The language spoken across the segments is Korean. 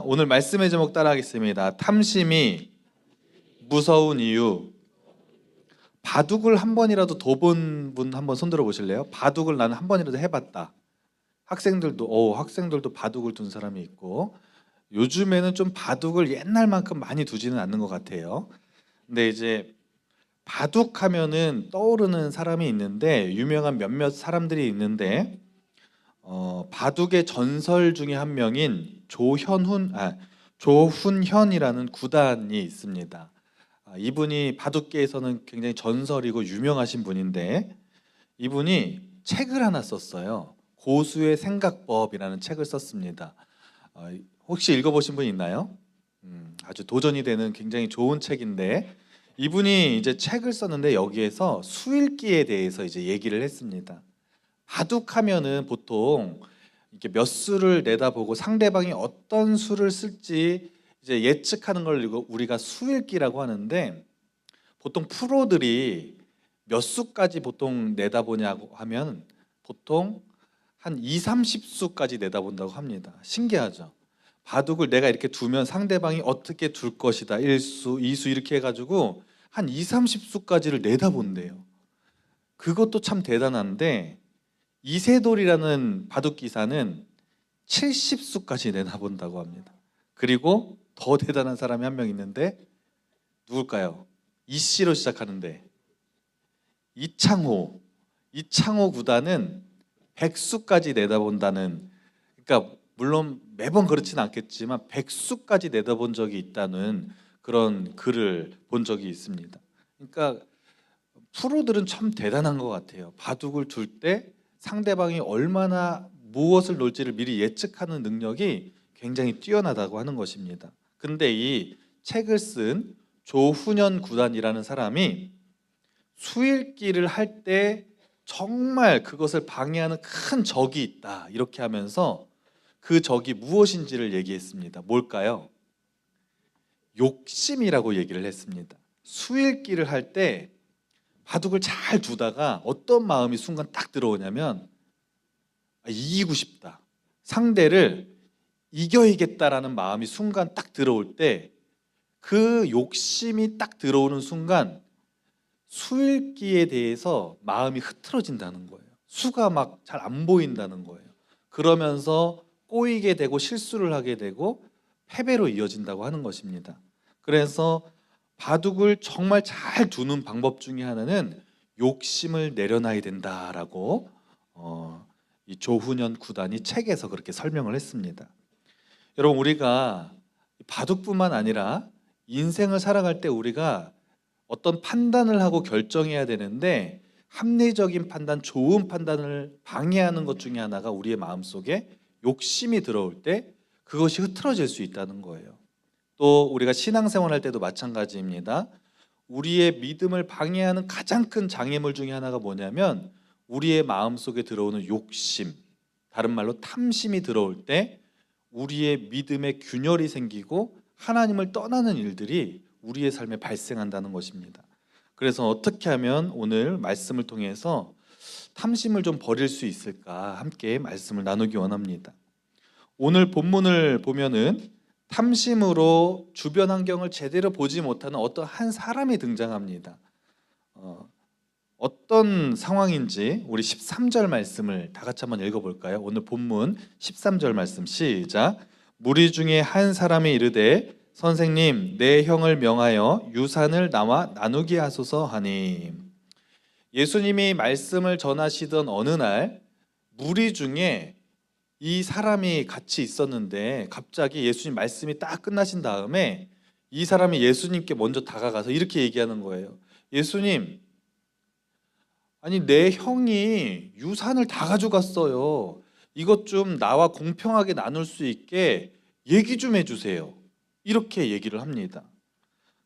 오늘 말씀의 제목 따라하겠습니다. 탐심이 무서운 이유. 바둑을 한 번이라도 더 본 분 한번 손들어 보실래요? 바둑을 나는 한 번이라도 해봤다. 학생들도 바둑을 둔 사람이 있고, 요즘에는 좀 바둑을 옛날만큼 많이 두지는 않는 것 같아요. 근데 이제 바둑하면은 떠오르는 사람이 있는데, 유명한 몇몇 사람들이 있는데, 바둑의 전설 중에 한 명인 조훈현이라는 구단이 있습니다. 이분이 바둑계에서는 굉장히 전설이고 유명하신 분인데, 이분이 책을 하나 썼어요. 고수의 생각법이라는 책을 썼습니다. 혹시 읽어보신 분 있나요? 아주 도전이 되는 굉장히 좋은 책인데, 이분이 이제 책을 썼는데 여기에서 수읽기에 대해서 이제 얘기를 했습니다. 바둑하면은 보통 이렇게 몇 수를 내다보고 상대방이 어떤 수를 쓸지 이제 예측하는 걸 우리가 수읽기라고 하는데, 보통 프로들이 몇 수까지 보통 내다보냐고 하면 보통 한 2, 30수까지 내다본다고 합니다. 신기하죠? 바둑을 내가 이렇게 두면 상대방이 어떻게 둘 것이다. 1수, 2수 이렇게 해가지고 한 2, 30수까지를 내다본대요. 그것도 참 대단한데, 이세돌이라는 바둑 기사는 70수까지 내다본다고 합니다. 그리고 더 대단한 사람이 한 명 있는데, 누굴까요? 이씨로 시작하는데 이창호 구단은 100수까지 내다본다는, 그러니까 물론 매번 그렇지는 않겠지만 100수까지 내다본 적이 있다는 그런 글을 본 적이 있습니다. 그러니까 프로들은 참 대단한 것 같아요. 바둑을 둘 때 상대방이 얼마나 무엇을 놓을지를 미리 예측하는 능력이 굉장히 뛰어나다고 하는 것입니다. 근데 이 책을 쓴 조훈현 구단이라는 사람이 수읽기를 할 때 정말 그것을 방해하는 큰 적이 있다, 이렇게 하면서 그 적이 무엇인지를 얘기했습니다. 뭘까요? 욕심이라고 얘기를 했습니다. 수읽기를 할 때 바둑을 잘 두다가 어떤 마음이 순간 딱 들어오냐면, 이기고 싶다, 상대를 이겨야겠다라는 마음이 순간 딱 들어올 때, 그 욕심이 딱 들어오는 순간 수읽기에 대해서 마음이 흐트러진다는 거예요. 수가 막 잘 안 보인다는 거예요. 그러면서 꼬이게 되고 실수를 하게 되고 패배로 이어진다고 하는 것입니다. 그래서 바둑을 정말 잘 두는 방법 중에 하나는 욕심을 내려놔야 된다라고 이 조훈현 구단이 책에서 그렇게 설명을 했습니다. 여러분, 우리가 바둑뿐만 아니라 인생을 살아갈 때 우리가 어떤 판단을 하고 결정해야 되는데, 합리적인 판단, 좋은 판단을 방해하는 것 중에 하나가 우리의 마음속에 욕심이 들어올 때 그것이 흐트러질 수 있다는 거예요. 또 우리가 신앙생활 할 때도 마찬가지입니다. 우리의 믿음을 방해하는 가장 큰 장애물 중에 하나가 뭐냐면, 우리의 마음속에 들어오는 욕심, 다른 말로 탐심이 들어올 때 우리의 믿음에 균열이 생기고 하나님을 떠나는 일들이 우리의 삶에 발생한다는 것입니다. 그래서 어떻게 하면 오늘 말씀을 통해서 탐심을 좀 버릴 수 있을까, 함께 말씀을 나누기 원합니다. 오늘 본문을 보면은 탐심으로 주변 환경을 제대로 보지 못하는 어떤 한 사람이 등장합니다. 어떤 상황인지 우리 13절 말씀을 다 같이 한번 읽어볼까요? 오늘 본문 13절 말씀 시작. 무리 중에 한 사람이 이르되, 선생님, 내 형을 명하여 유산을 나와 나누게 하소서 하니. 예수님이 말씀을 전하시던 어느 날 무리 중에 이 사람이 같이 있었는데, 갑자기 예수님 말씀이 딱 끝나신 다음에 이 사람이 예수님께 먼저 다가가서 이렇게 얘기하는 거예요. 예수님, 아니 내 형이 유산을 다 가져갔어요. 이것 좀 나와 공평하게 나눌 수 있게 얘기 좀 해주세요. 이렇게 얘기를 합니다.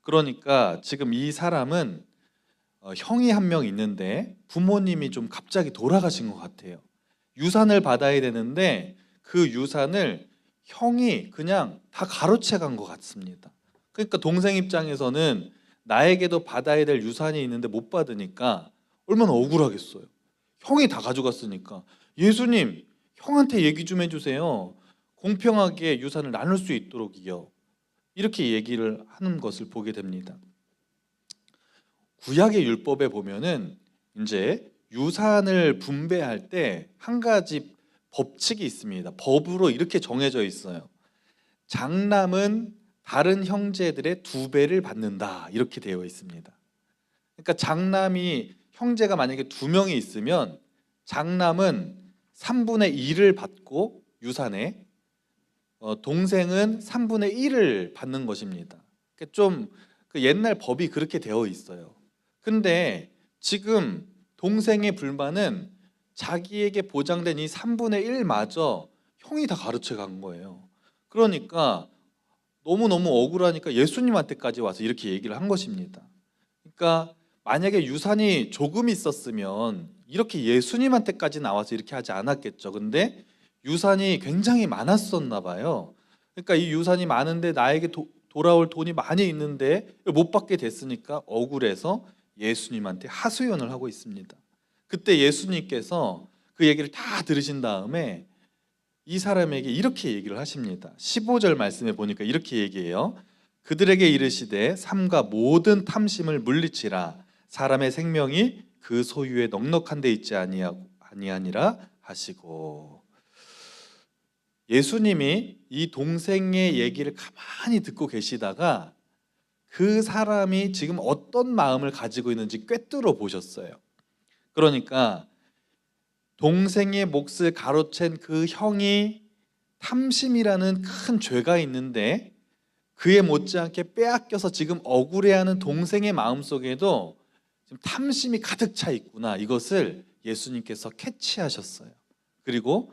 그러니까 지금 이 사람은 형이 한 명 있는데 부모님이 좀 갑자기 돌아가신 것 같아요. 유산을 받아야 되는데 그 유산을 형이 그냥 다 가로채 간 것 같습니다. 그러니까 동생 입장에서는 나에게도 받아야 될 유산이 있는데 못 받으니까 얼마나 억울하겠어요. 형이 다 가져갔으니까. 예수님, 형한테 얘기 좀 해주세요. 공평하게 유산을 나눌 수 있도록이요. 이렇게 얘기를 하는 것을 보게 됩니다. 구약의 율법에 보면은 이제 유산을 분배할 때 한 가지 법칙이 있습니다. 법으로 이렇게 정해져 있어요. 장남은 다른 형제들의 2배를 받는다. 이렇게 되어 있습니다. 그러니까 장남이 형제가 만약에 2명이 있으면 장남은 3분의 1을 받고 유산에 동생은 3분의 1을 받는 것입니다. 그러니까 좀 그 옛날 법이 그렇게 되어 있어요. 근데 지금 동생의 불만은 자기에게 보장된 이 3분의 1마저 형이 다 가르쳐 간 거예요. 그러니까 너무너무 억울하니까 예수님한테까지 와서 이렇게 얘기를 한 것입니다. 그러니까 만약에 유산이 조금 있었으면 이렇게 예수님한테까지 나와서 이렇게 하지 않았겠죠. 근데 유산이 굉장히 많았었나 봐요. 그러니까 이 유산이 많은데 나에게 돌아올 돈이 많이 있는데 못 받게 됐으니까 억울해서 예수님한테 하소연을 하고 있습니다. 그때 예수님께서 그 얘기를 다 들으신 다음에 이 사람에게 이렇게 얘기를 하십니다. 15절 말씀에 보니까 이렇게 얘기해요. 그들에게 이르시되 삼가 모든 탐심을 물리치라. 사람의 생명이 그 소유에 넉넉한 데 있지 아니하니라 하시고, 예수님이 이 동생의 얘기를 가만히 듣고 계시다가 그 사람이 지금 어떤 마음을 가지고 있는지 꿰뚫어 보셨어요. 그러니까 동생의 몫을 가로챈 그 형이 탐심이라는 큰 죄가 있는데 그에 못지않게 빼앗겨서 지금 억울해하는 동생의 마음속에도 지금 탐심이 가득 차 있구나, 이것을 예수님께서 캐치하셨어요. 그리고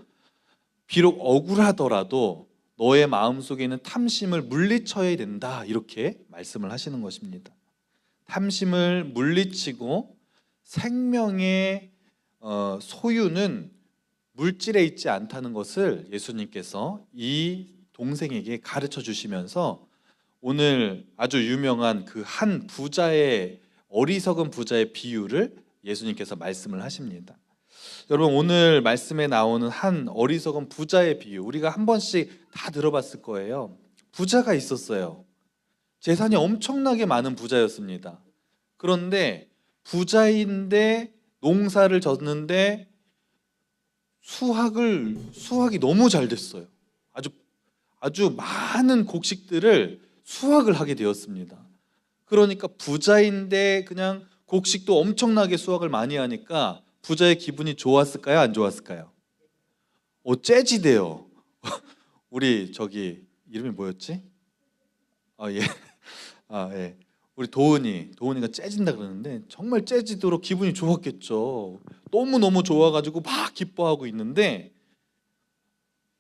비록 억울하더라도 너의 마음속에 있는 탐심을 물리쳐야 된다, 이렇게 말씀을 하시는 것입니다. 탐심을 물리치고 생명의 소유는 물질에 있지 않다는 것을 예수님께서 이 동생에게 가르쳐 주시면서 오늘 아주 유명한 그 한 부자의, 어리석은 부자의 비유를 예수님께서 말씀을 하십니다. 여러분, 오늘 말씀에 나오는 한 어리석은 부자의 비유, 우리가 한 번씩 다 들어봤을 거예요. 부자가 있었어요. 재산이 엄청나게 많은 부자였습니다. 그런데 부자인데 농사를 졌는데 수확이 너무 잘 됐어요. 아주 많은 곡식들을 수확을 하게 되었습니다. 그러니까 부자인데 그냥 곡식도 엄청나게 수확을 많이 하니까 부자의 기분이 좋았을까요? 안 좋았을까요? 재지대요. 우리 저기 이름이 뭐였지? 예. 예. 우리 도은이가 재진다 그러는데 정말 재지도록 기분이 좋았겠죠. 너무너무 좋아가지고 막 기뻐하고 있는데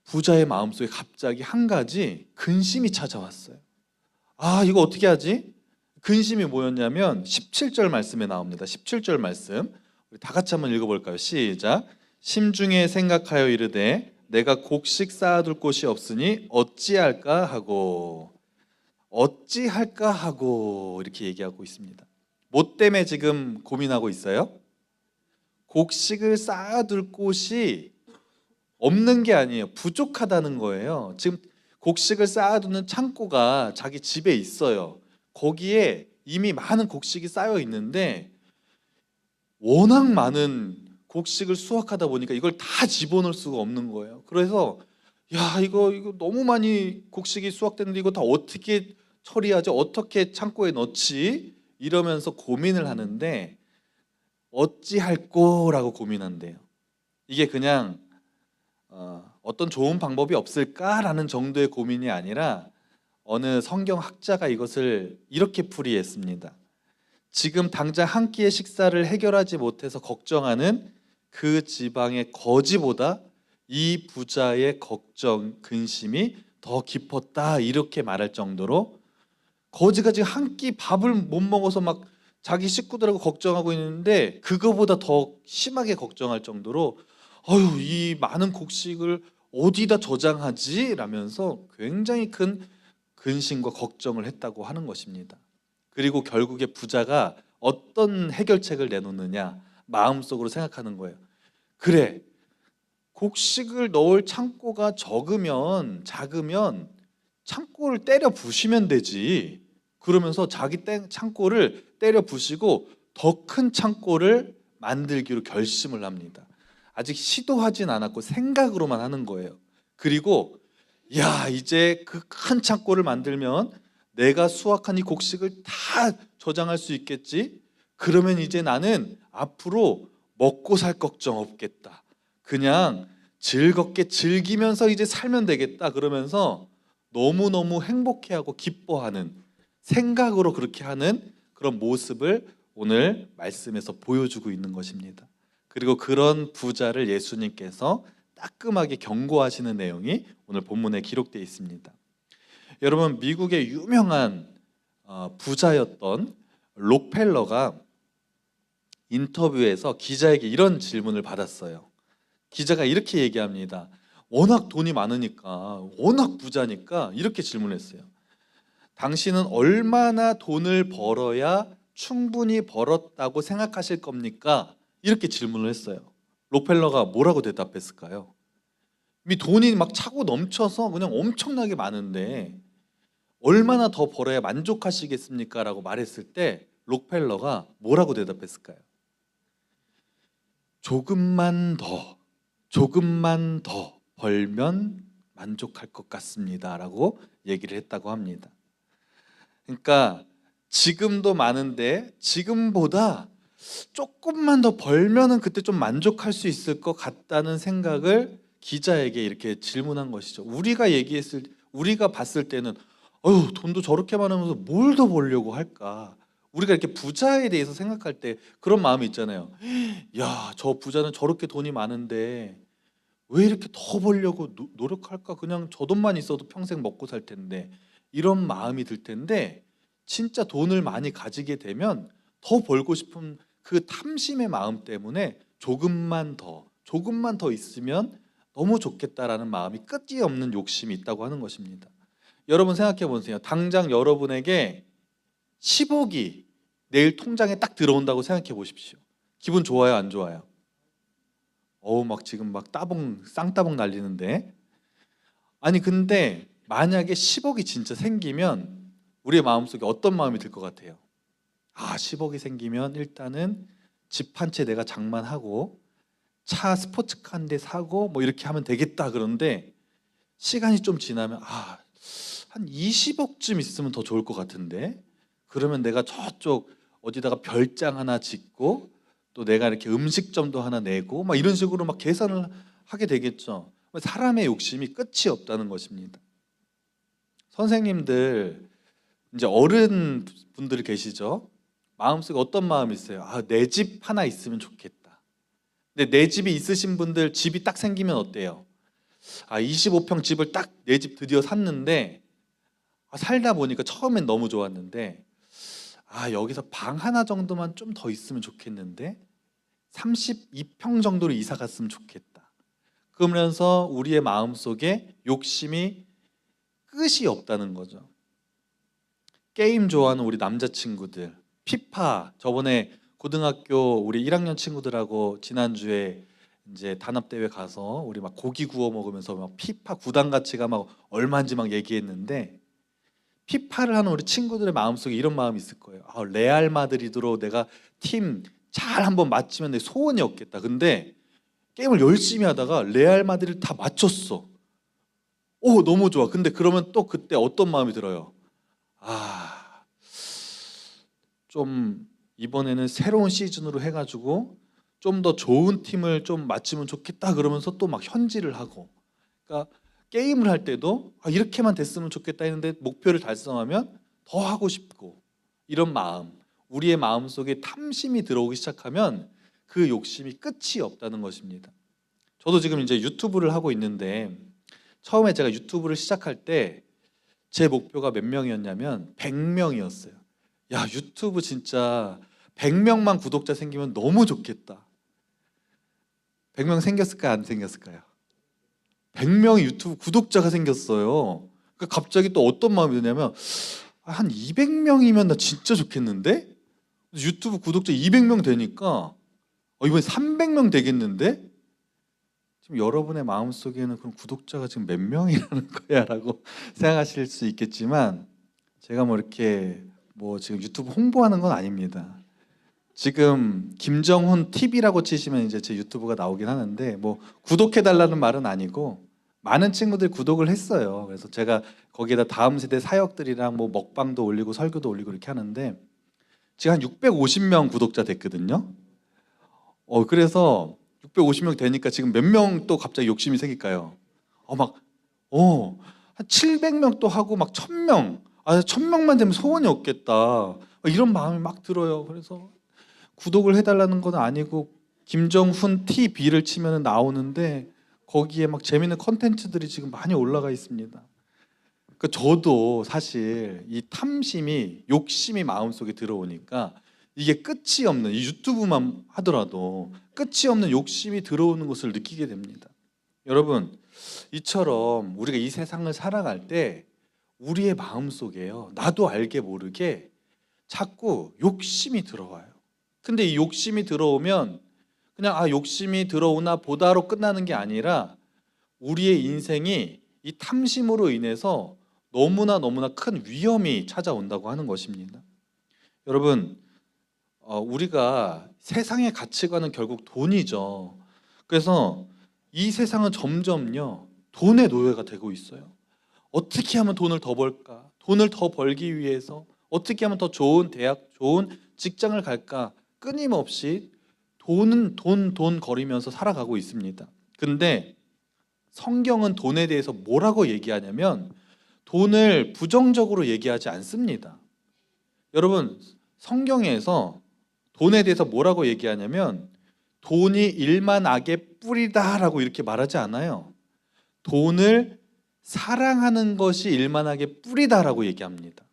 부자의 마음속에 갑자기 한 가지 근심이 찾아왔어요. 이거 어떻게 하지? 근심이 뭐였냐면 17절 말씀에 나옵니다. 17절 말씀 우리 다 같이 한번 읽어볼까요? 시작. 심중에 생각하여 이르되 내가 곡식 쌓아둘 곳이 없으니 어찌할까 하고 이렇게 얘기하고 있습니다. 뭐 때문에 지금 고민하고 있어요? 곡식을 쌓아둘 곳이 없는 게 아니에요. 부족하다는 거예요. 지금 곡식을 쌓아두는 창고가 자기 집에 있어요. 거기에 이미 많은 곡식이 쌓여 있는데 워낙 많은 곡식을 수확하다 보니까 이걸 다 집어넣을 수가 없는 거예요. 그래서 이거 너무 많이 곡식이 수확됐는데 이거 다 어떻게 처리하지? 어떻게 창고에 넣지? 이러면서 고민을 하는데 어찌할 거라고 고민한대요. 이게 그냥 어떤 좋은 방법이 없을까라는 정도의 고민이 아니라 어느 성경 학자가 이것을 이렇게 풀이했습니다. 지금 당장 한 끼의 식사를 해결하지 못해서 걱정하는 그 지방의 거지보다 이 부자의 걱정, 근심이 더 깊었다, 이렇게 말할 정도로 거지가 지금 한 끼 밥을 못 먹어서 막 자기 식구들하고 걱정하고 있는데 그거보다 더 심하게 걱정할 정도로 이 많은 곡식을 어디다 저장하지? 라면서 굉장히 큰 근심과 걱정을 했다고 하는 것입니다. 그리고 결국에 부자가 어떤 해결책을 내놓느냐, 마음속으로 생각하는 거예요. 그래, 곡식을 넣을 창고가 작으면 창고를 때려 부시면 되지. 그러면서 자기 창고를 때려 부시고 더 큰 창고를 만들기로 결심을 합니다. 아직 시도하진 않았고 생각으로만 하는 거예요. 그리고 야, 이제 그 큰 창고를 만들면 내가 수확한 이 곡식을 다 저장할 수 있겠지. 그러면 이제 나는 앞으로 먹고 살 걱정 없겠다. 그냥 즐겁게 즐기면서 이제 살면 되겠다. 그러면서 너무너무 행복해하고 기뻐하는, 생각으로 그렇게 하는 그런 모습을 오늘 말씀에서 보여주고 있는 것입니다. 그리고 그런 부자를 예수님께서 따끔하게 경고하시는 내용이 오늘 본문에 기록되어 있습니다. 여러분, 미국의 유명한 부자였던 록펠러가 인터뷰에서 기자에게 이런 질문을 받았어요. 기자가 이렇게 얘기합니다. 워낙 돈이 많으니까, 워낙 부자니까 이렇게 질문했어요. 당신은 얼마나 돈을 벌어야 충분히 벌었다고 생각하실 겁니까? 이렇게 질문을 했어요. 록펠러가 뭐라고 대답했을까요? 이미 돈이 막 차고 넘쳐서 그냥 엄청나게 많은데 얼마나 더 벌어야 만족하시겠습니까? 라고 말했을 때 록펠러가 뭐라고 대답했을까요? 조금만 더 벌면 만족할 것 같습니다 라고 얘기를 했다고 합니다. 그러니까 지금도 많은데 지금보다 조금만 더 벌면은 그때 좀 만족할 수 있을 것 같다는 생각을 기자에게 이렇게 질문한 것이죠. 우리가 봤을 때는 어휴, 돈도 저렇게 많으면서 뭘 더 벌려고 할까? 우리가 이렇게 부자에 대해서 생각할 때 그런 마음이 있잖아요. 야, 저 부자는 저렇게 돈이 많은데 왜 이렇게 더 벌려고 노력할까? 그냥 저 돈만 있어도 평생 먹고 살 텐데, 이런 마음이 들 텐데, 진짜 돈을 많이 가지게 되면 더 벌고 싶은 그 탐심의 마음 때문에 조금만 더 있으면 너무 좋겠다라는 마음이 끝이 없는 욕심이 있다고 하는 것입니다. 여러분 생각해 보세요. 당장 여러분에게 10억이 내일 통장에 딱 들어온다고 생각해 보십시오. 기분 좋아요, 안 좋아요? 막 지금 막 쌍따봉 날리는데. 아니 근데 만약에 10억이 진짜 생기면 우리의 마음속에 어떤 마음이 들 것 같아요? 10억이 생기면 일단은 집 한 채 내가 장만하고 차 스포츠카 한 대 사고 뭐 이렇게 하면 되겠다. 그런데 시간이 좀 지나면 한 20억쯤 있으면 더 좋을 것 같은데, 그러면 내가 저쪽 어디다가 별장 하나 짓고 또 내가 이렇게 음식점도 하나 내고 막 이런 식으로 막 계산을 하게 되겠죠. 사람의 욕심이 끝이 없다는 것입니다. 선생님들, 이제 어른 분들 계시죠? 마음속에 어떤 마음이 있어요? 내 집 하나 있으면 좋겠다. 근데 내 집이 있으신 분들, 집이 딱 생기면 어때요? 25평 집을 딱 내 집 드디어 샀는데 살다 보니까 처음엔 너무 좋았는데 여기서 방 하나 정도만 좀 더 있으면 좋겠는데 32평 정도로 이사 갔으면 좋겠다. 그러면서 우리의 마음속에 욕심이 끝이 없다는 거죠. 게임 좋아하는 우리 남자친구들, 피파, 저번에 고등학교 우리 1학년 친구들하고 지난주에 이제 단합대회 가서 우리 막 고기 구워 먹으면서 막 피파 구단 가치가 막 얼마인지 막 얘기했는데, 피파를 하는 우리 친구들의 마음속에 이런 마음이 있을 거예요. 레알 마드리드로 내가 팀 잘 한번 맞추면 내 소원이 없겠다. 근데 게임을 열심히 하다가 레알 마드리드 다 맞췄어. 너무 좋아. 근데 그러면 또 그때 어떤 마음이 들어요? 좀 이번에는 새로운 시즌으로 해가지고 좀 더 좋은 팀을 좀 맞추면 좋겠다. 그러면서 또 막 현질을 하고. 그러니까 게임을 할 때도 이렇게만 됐으면 좋겠다 했는데 목표를 달성하면 더 하고 싶고, 이런 마음, 우리의 마음속에 탐심이 들어오기 시작하면 그 욕심이 끝이 없다는 것입니다. 저도 지금 이제 유튜브를 하고 있는데, 처음에 제가 유튜브를 시작할 때 제 목표가 몇 명이었냐면 100명이었어요. 야, 유튜브 진짜 100명만 구독자 생기면 너무 좋겠다. 100명 생겼을까요? 안 생겼을까요? 100명의 유튜브 구독자가 생겼어요. 갑자기 또 어떤 마음이 드냐면 한 200명이면 나 진짜 좋겠는데? 유튜브 구독자 200명 되니까 이번에 300명 되겠는데? 지금 여러분의 마음속에는 그럼 구독자가 지금 몇 명이라는 거야라고 생각하실 수 있겠지만, 제가 뭐 이렇게 뭐 지금 유튜브 홍보하는 건 아닙니다. 지금 김정훈 TV라고 치시면 이제 제 유튜브가 나오긴 하는데, 뭐 구독해 달라는 말은 아니고 많은 친구들이 구독을 했어요. 그래서 제가 거기에다 다음 세대 사역들이랑 뭐 먹방도 올리고 설교도 올리고 이렇게 하는데, 지금 한 650명 구독자 됐거든요. 그래서 650명 되니까 지금 몇 명 또 갑자기 욕심이 생길까요? 한 700명 또 하고 막 1000명, 1000명만 되면 소원이 없겠다, 이런 마음이 막 들어요. 그래서 구독을 해달라는 건 아니고 김정훈 TV를 치면 나오는데, 거기에 막 재밌는 컨텐츠들이 지금 많이 올라가 있습니다. 그 저도 사실 이 탐심이, 욕심이 마음속에 들어오니까 이게 끝이 없는, 이 유튜브만 하더라도 끝이 없는 욕심이 들어오는 것을 느끼게 됩니다. 여러분, 이처럼 우리가 이 세상을 살아갈 때 우리의 마음속에요, 나도 알게 모르게 자꾸 욕심이 들어와요. 근데 이 욕심이 들어오면 그냥 욕심이 들어오나 보다로 끝나는 게 아니라 우리의 인생이 이 탐심으로 인해서 너무나 큰 위험이 찾아온다고 하는 것입니다. 여러분, 우리가 세상의 가치관은 결국 돈이죠. 그래서 이 세상은 점점요 돈의 노예가 되고 있어요. 어떻게 하면 돈을 더 벌까? 돈을 더 벌기 위해서 어떻게 하면 더 좋은 대학, 좋은 직장을 갈까? 끊임없이 돈은 돈 거리면서 살아가고 있습니다. 근데 성경은 돈에 대해서 뭐라고 얘기하냐면 돈을 부정적으로 얘기하지 않습니다. 여러분, 성경에서 돈에 대해서 뭐라고 얘기하냐면 돈이 일만 악의 뿌리다 라고 이렇게 말하지 않아요. 돈을 사랑하는 것이 일만 악의 뿌리다 라고 얘기합니다.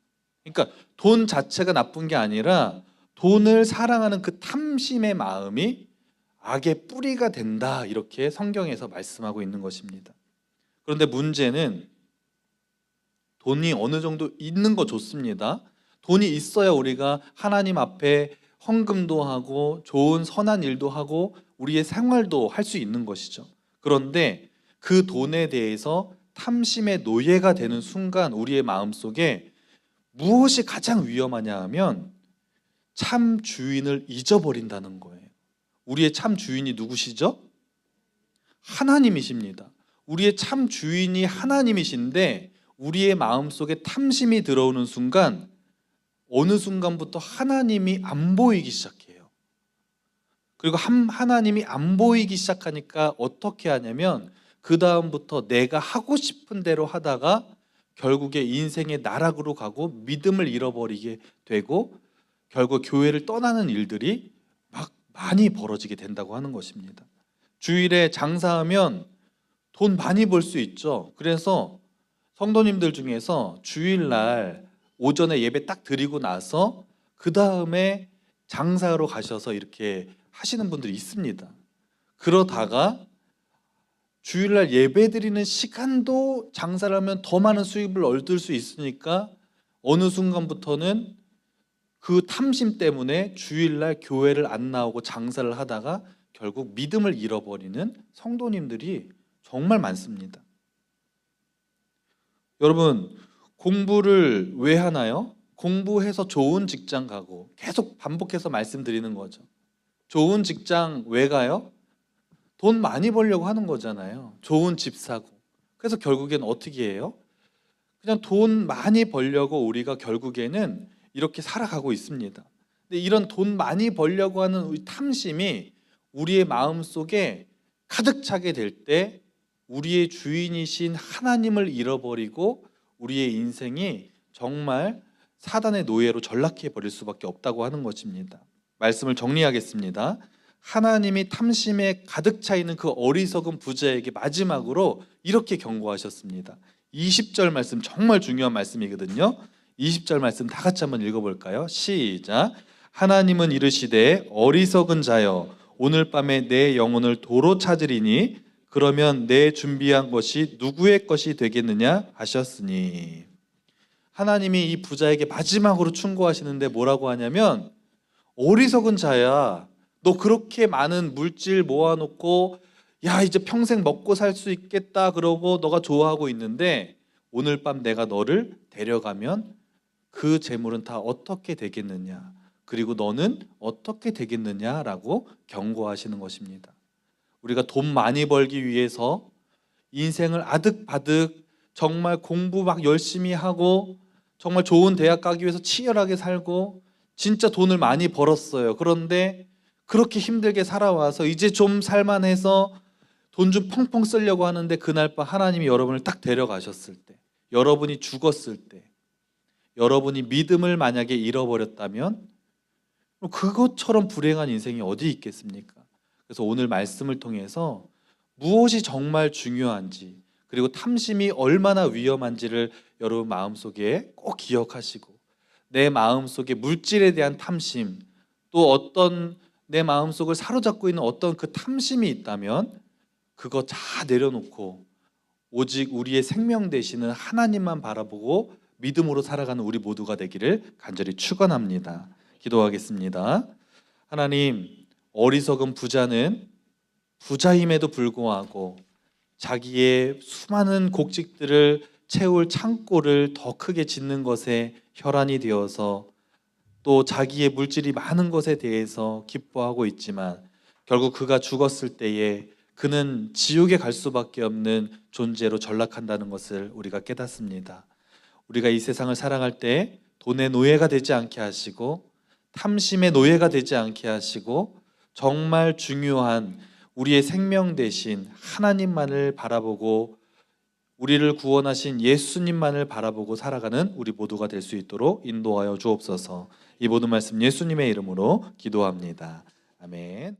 그러니까 돈 자체가 나쁜 게 아니라 돈을 사랑하는 그 탐심의 마음이 악의 뿌리가 된다, 이렇게 성경에서 말씀하고 있는 것입니다. 그런데 문제는 돈이 어느 정도 있는 거 좋습니다. 돈이 있어야 우리가 하나님 앞에 헌금도 하고 좋은 선한 일도 하고 우리의 생활도 할 수 있는 것이죠. 그런데 그 돈에 대해서 탐심의 노예가 되는 순간 우리의 마음속에 무엇이 가장 위험하냐 하면 참 주인을 잊어버린다는 거예요. 우리의 참 주인이 누구시죠? 하나님이십니다. 우리의 참 주인이 하나님이신데 우리의 마음속에 탐심이 들어오는 순간, 어느 순간부터 하나님이 안 보이기 시작해요. 그리고 하나님이 안 보이기 시작하니까 어떻게 하냐면 그 다음부터 내가 하고 싶은 대로 하다가 결국에 인생의 나락으로 가고 믿음을 잃어버리게 되고 결국 교회를 떠나는 일들이 막 많이 벌어지게 된다고 하는 것입니다. 주일에 장사하면 돈 많이 벌 수 있죠. 그래서 성도님들 중에서 주일날 오전에 예배 딱 드리고 나서 그 다음에 장사로 가셔서 이렇게 하시는 분들이 있습니다. 그러다가 주일날 예배 드리는 시간도 장사를 하면 더 많은 수입을 얻을 수 있으니까 어느 순간부터는 그 탐심 때문에 주일날 교회를 안 나오고 장사를 하다가 결국 믿음을 잃어버리는 성도님들이 정말 많습니다. 여러분, 공부를 왜 하나요? 공부해서 좋은 직장 가고, 계속 반복해서 말씀드리는 거죠. 좋은 직장 왜 가요? 돈 많이 벌려고 하는 거잖아요. 좋은 집 사고. 그래서 결국엔 어떻게 해요? 그냥 돈 많이 벌려고 우리가 결국에는 이렇게 살아가고 있습니다. 근데 이런 돈 많이 벌려고 하는 우리 탐심이 우리의 마음속에 가득 차게 될 때 우리의 주인이신 하나님을 잃어버리고 우리의 인생이 정말 사단의 노예로 전락해 버릴 수밖에 없다고 하는 것입니다. 말씀을 정리하겠습니다. 하나님이 탐심에 가득 차 있는 그 어리석은 부자에게 마지막으로 이렇게 경고하셨습니다. 20절 말씀 정말 중요한 말씀이거든요. 20절 말씀 다 같이 한번 읽어볼까요? 시작. 하나님은 이르시되 어리석은 자여 오늘 밤에 내 영혼을 도로 찾으리니 그러면 내 준비한 것이 누구의 것이 되겠느냐 하셨으니. 하나님이 이 부자에게 마지막으로 충고하시는데 뭐라고 하냐면, 어리석은 자야, 너 그렇게 많은 물질 모아놓고 야, 이제 평생 먹고 살 수 있겠다 그러고 너가 좋아하고 있는데 오늘 밤 내가 너를 데려가면 그 재물은 다 어떻게 되겠느냐, 그리고 너는 어떻게 되겠느냐라고 경고하시는 것입니다. 우리가 돈 많이 벌기 위해서 인생을 아득바득 정말 공부 막 열심히 하고 정말 좋은 대학 가기 위해서 치열하게 살고 진짜 돈을 많이 벌었어요. 그런데 그렇게 힘들게 살아와서 이제 좀 살만해서 돈 좀 펑펑 쓰려고 하는데 그날 밤 하나님이 여러분을 딱 데려가셨을 때, 여러분이 죽었을 때, 여러분이 믿음을 만약에 잃어버렸다면 그것처럼 불행한 인생이 어디 있겠습니까? 그래서 오늘 말씀을 통해서 무엇이 정말 중요한지, 그리고 탐심이 얼마나 위험한지를 여러분 마음속에 꼭 기억하시고, 내 마음속에 물질에 대한 탐심, 또 어떤 내 마음속을 사로잡고 있는 어떤 그 탐심이 있다면 그거 다 내려놓고 오직 우리의 생명 되시는 하나님만 바라보고 믿음으로 살아가는 우리 모두가 되기를 간절히 축원합니다. 기도하겠습니다. 하나님, 어리석은 부자는 부자임에도 불구하고 자기의 수많은 곡식들을 채울 창고를 더 크게 짓는 것에 혈안이 되어서 또 자기의 물질이 많은 것에 대해서 기뻐하고 있지만 결국 그가 죽었을 때에 그는 지옥에 갈 수밖에 없는 존재로 전락한다는 것을 우리가 깨닫습니다. 우리가 이 세상을 살아갈 때 돈의 노예가 되지 않게 하시고 탐심의 노예가 되지 않게 하시고 정말 중요한 우리의 생명 대신 하나님만을 바라보고 우리를 구원하신 예수님만을 바라보고 살아가는 우리 모두가 될 수 있도록 인도하여 주옵소서. 이 모든 말씀 예수님의 이름으로 기도합니다. 아멘.